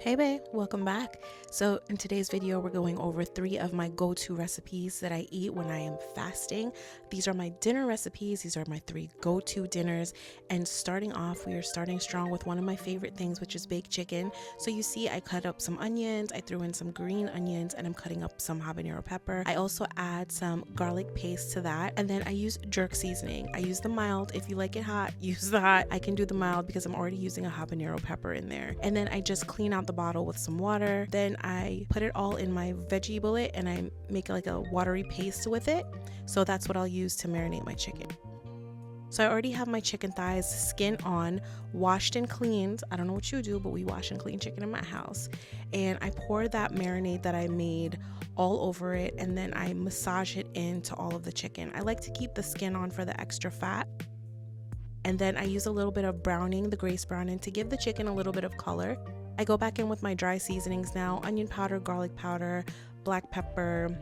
Hey babe, welcome back. So in today's video, we're going over 3 of my go-to recipes that I eat when I am fasting. These are my dinner recipes. These are my 3 go-to dinners. And starting off, we are starting strong with one of my favorite things, which is baked chicken. So you see, I cut up some onions, I threw in some green onions, and I'm cutting up some habanero pepper. I also add some garlic paste to that. And then I use jerk seasoning. I use the mild. If you like it hot, use the hot. I can do the mild because I'm already using a habanero pepper in there. And then I just clean out the bottle with some water. Then I put it all in my veggie bullet and I make like a watery paste with it. So that's what I'll use to marinate my chicken. So I already have my chicken thighs, skin on, washed and cleaned. I don't know what you do, but we wash and clean chicken in my house. And I pour that marinade that I made all over it, and then I massage it into all of the chicken. I like to keep the skin on for the extra fat. And then I use a little bit of browning, the Grace browning, to give the chicken a little bit of color. I go back in with my dry seasonings now: onion powder, garlic powder, black pepper,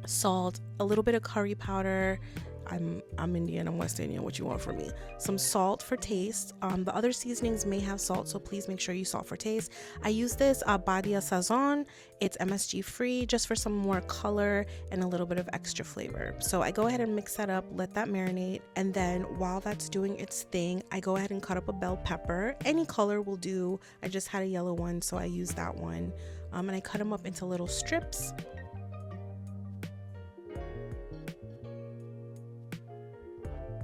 salt, a little bit of curry powder. I'm Indian, I'm West Indian, what you want from me. Some salt for taste. The other seasonings may have salt, so please make sure you salt for taste. I use this Badia Sazon. It's MSG free, just for some more color and a little bit of extra flavor. So I go ahead and mix that up, let that marinate, and then while that's doing its thing, I go ahead and cut up a bell pepper. Any color will do. I just had a yellow one, so I used that one. And I cut them up into little strips.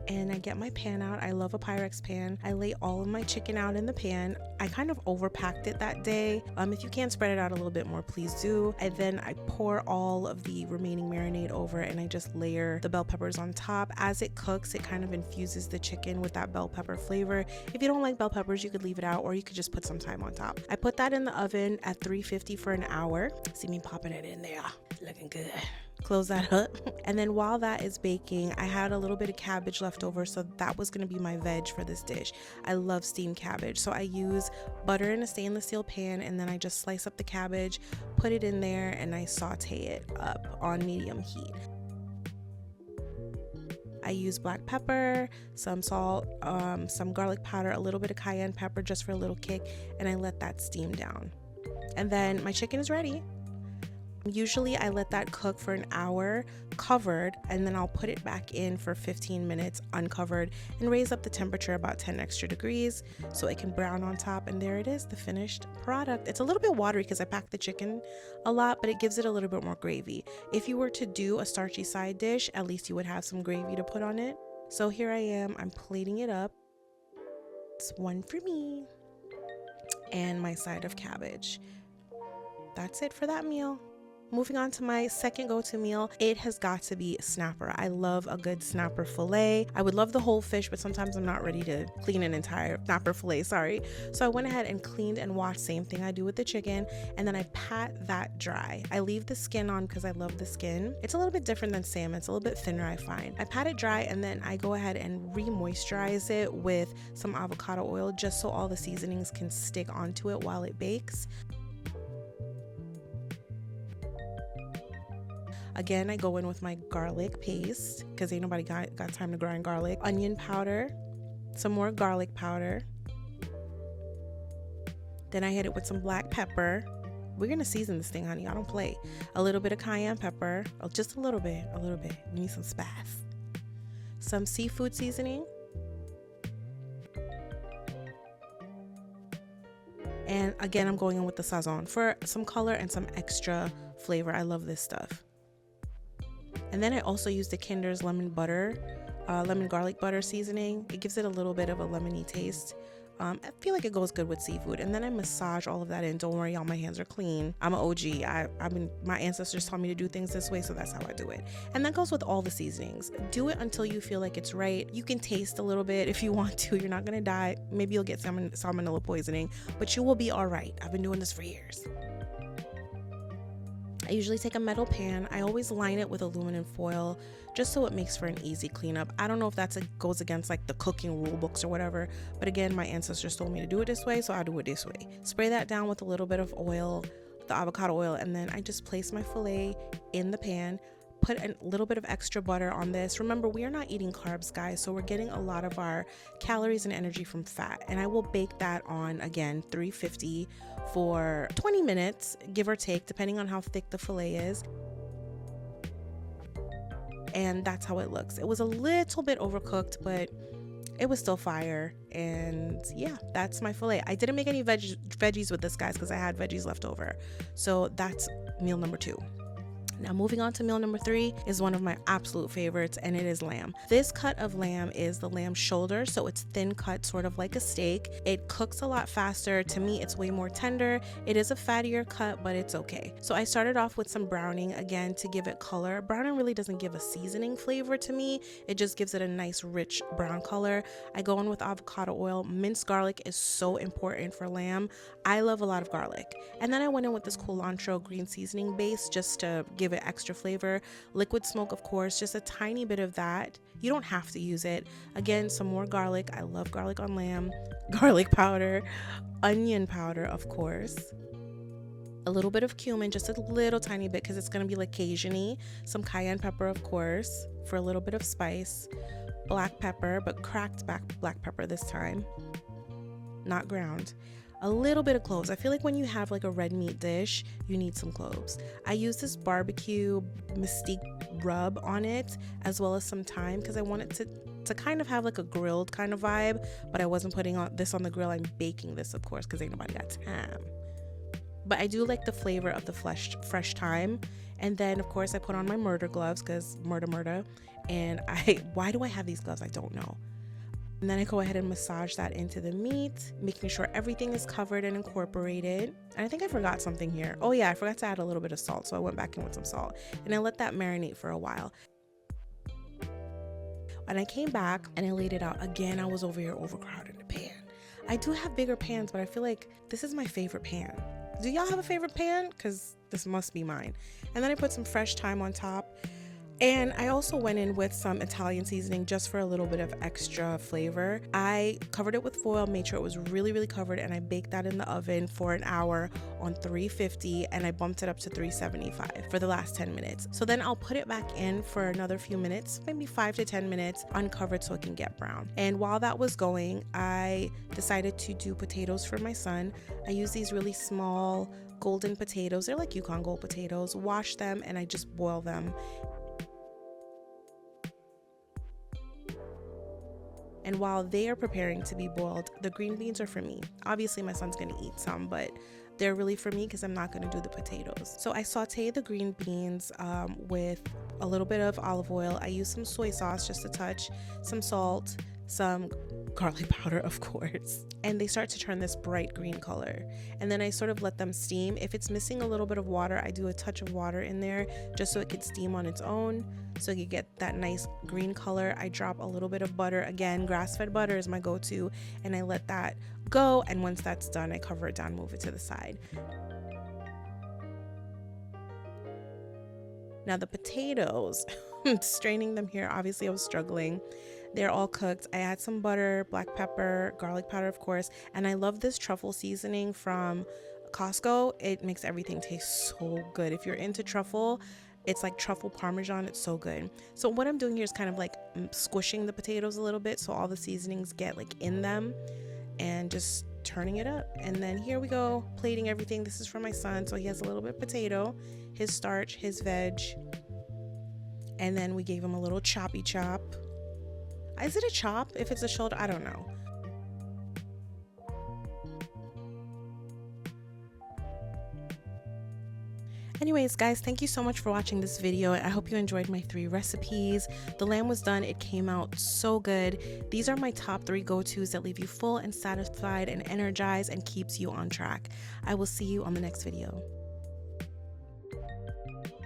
And I get my pan out. I love a Pyrex pan. I lay all of my chicken out in the pan. I kind of overpacked it that day. If you can spread it out a little bit more, please do. And then I pour all of the remaining marinade over and I just layer the bell peppers on top. As it cooks, it kind of infuses the chicken with that bell pepper flavor. If you don't like bell peppers, you could leave it out, or you could just put some thyme on top. I put that in the oven at 350 for an hour. See me popping it in there, looking good. Close that up. And then while that is baking, I had a little bit of cabbage left over, so that was going to be my veg for this dish. I love steamed cabbage, so I use butter in a stainless steel pan, and then I just slice up the cabbage, put it in there, and I saute it up on medium heat. I use black pepper, some salt, some garlic powder, a little bit of cayenne pepper just for a little kick, and I let that steam down. And then my chicken is ready. Usually I let that cook for an hour covered, and then I'll put it back in for 15 minutes uncovered and raise up the temperature about 10 extra degrees so it can brown on top. And there it is, the finished product. It's a little bit watery because I packed the chicken a lot, but it gives it a little bit more gravy. If you were to do a starchy side dish, at least you would have some gravy to put on it. So here I am, I'm plating it up. It's one for me and my side of cabbage. That's it for that meal. Moving on to my second go-to meal, it has got to be snapper. I love a good snapper fillet. I would love the whole fish, but sometimes I'm not ready to clean an entire snapper fillet, sorry. So I went ahead and cleaned and washed, same thing I do with the chicken, and then I pat that dry. I leave the skin on because I love the skin. It's a little bit different than salmon. It's a little bit thinner, I find. I pat it dry, and then I go ahead and re-moisturize it with some avocado oil just so all the seasonings can stick onto it while it bakes. Again, I go in with my garlic paste because ain't nobody got time to grind garlic. Onion powder, some more garlic powder. Then I hit it with some black pepper. We're gonna season this thing, honey. I don't play. A little bit of cayenne pepper, just a little bit. We need some spice. Some seafood seasoning. And again, I'm going in with the Sazon for some color and some extra flavor. I love this stuff. And then I also use the Kinder's lemon garlic butter seasoning. It gives it a little bit of a lemony taste. I feel like it goes good with seafood. And then I massage all of that in. Don't worry, all my hands are clean. I'm an OG. My ancestors taught me to do things this way, so that's how I do it. And that goes with all the seasonings. Do it until you feel like it's right. You can taste a little bit if you want to. You're not gonna die. Maybe you'll get salmonella poisoning, but you will be all right. I've been doing this for years. I usually take a metal pan. I always line it with aluminum foil just so it makes for an easy cleanup. I don't know if goes against like the cooking rule books or whatever, but again, my ancestors told me to do it this way, so I do it this way. Spray that down with a little bit of oil, the avocado oil, and then I just place my filet in the pan, put a little bit of extra butter on this. Remember, we are not eating carbs, guys, so we're getting a lot of our calories and energy from fat. And I will bake that on, again, 350 for 20 minutes, give or take, depending on how thick the fillet is. And that's how it looks. It was a little bit overcooked, but it was still fire. And yeah, that's my fillet. I didn't make any veggies with this, guys, because I had veggies left over. So that's meal number 2. Now moving on to meal number 3 is one of my absolute favorites, and it is lamb. This cut of lamb is the lamb shoulder, so it's thin cut, sort of like a steak. It cooks a lot faster. To me, it's way more tender. It is a fattier cut, but it's okay. So I started off with some browning, again, to give it color. Browning really doesn't give a seasoning flavor to me. It just gives it a nice, rich brown color. I go in with avocado oil. Minced garlic is so important for lamb. I love a lot of garlic. And then I went in with this cilantro green seasoning base just to give it extra flavor. Liquid smoke, of course, just a tiny bit of that. You don't have to use it. Again, some more garlic. I love garlic on lamb. Garlic powder, onion powder, of course. A little bit of cumin, just a little tiny bit because it's going to be like Cajun-y. Some cayenne pepper, of course, for a little bit of spice. Black pepper, but cracked black pepper this time, not ground. A little bit of cloves. I feel like when you have like a red meat dish, you need some cloves. I use this barbecue Mystique rub on it, as well as some thyme, because I want it to kind of have like a grilled kind of vibe, but I wasn't putting this on the grill. I'm baking this, of course, because ain't nobody got time. But I do like the flavor of the fresh thyme. And then, of course, I put on my murder gloves, because murder. And why do I have these gloves? I don't know. And then I go ahead and massage that into the meat, making sure everything is covered and incorporated. And I think I forgot something here. Oh yeah, I forgot to add a little bit of salt. So I went back in with some salt and I let that marinate for a while. And I came back and I laid it out. Again, I was over here overcrowding the pan. I do have bigger pans, but I feel like this is my favorite pan. Do y'all have a favorite pan? Because this must be mine. And then I put some fresh thyme on top. And I also went in with some Italian seasoning just for a little bit of extra flavor. I covered it with foil, made sure it was really, really covered, and I baked that in the oven for an hour on 350, and I bumped it up to 375 for the last 10 minutes. So then I'll put it back in for another few minutes, maybe 5 to 10 minutes, uncovered so it can get brown. And while that was going, I decided to do potatoes for my son. I use these really small golden potatoes. They're like Yukon Gold potatoes. Wash them, and I just boil them. And while they are preparing to be boiled, the green beans are for me. Obviously, my son's gonna eat some, but they're really for me because I'm not gonna do the potatoes. So I saute the green beans with a little bit of olive oil. I use some soy sauce, just a touch, some salt, some garlic powder, of course, and they start to turn this bright green color. And then I sort of let them steam. If it's missing a little bit of water, I do a touch of water in there just so it could steam on its own, so you get that nice green color. I drop a little bit of butter. Again, grass-fed butter is my go-to, and I let that go. And once that's done, I cover it down, move it to the side. Now the potatoes, straining them here, obviously I was struggling. They're all cooked. I add some butter, black pepper, garlic powder, of course, and I love this truffle seasoning from Costco. It makes everything taste so good. If you're into truffle, it's like truffle parmesan. It's so good. So what I'm doing here is kind of like squishing the potatoes a little bit so all the seasonings get like in them, and just turning it up. And then here we go, plating everything. This is for my son, so he has a little bit of potato, his starch, his veg, and then we gave him a little choppy chop. Is it a chop? If it's a shoulder, I don't know. Anyways, guys, thank you so much for watching this video. I hope you enjoyed my 3 recipes. The lamb was done. It came out so good. These are my top 3 go-tos that leave you full and satisfied and energized and keeps you on track. I will see you on the next video.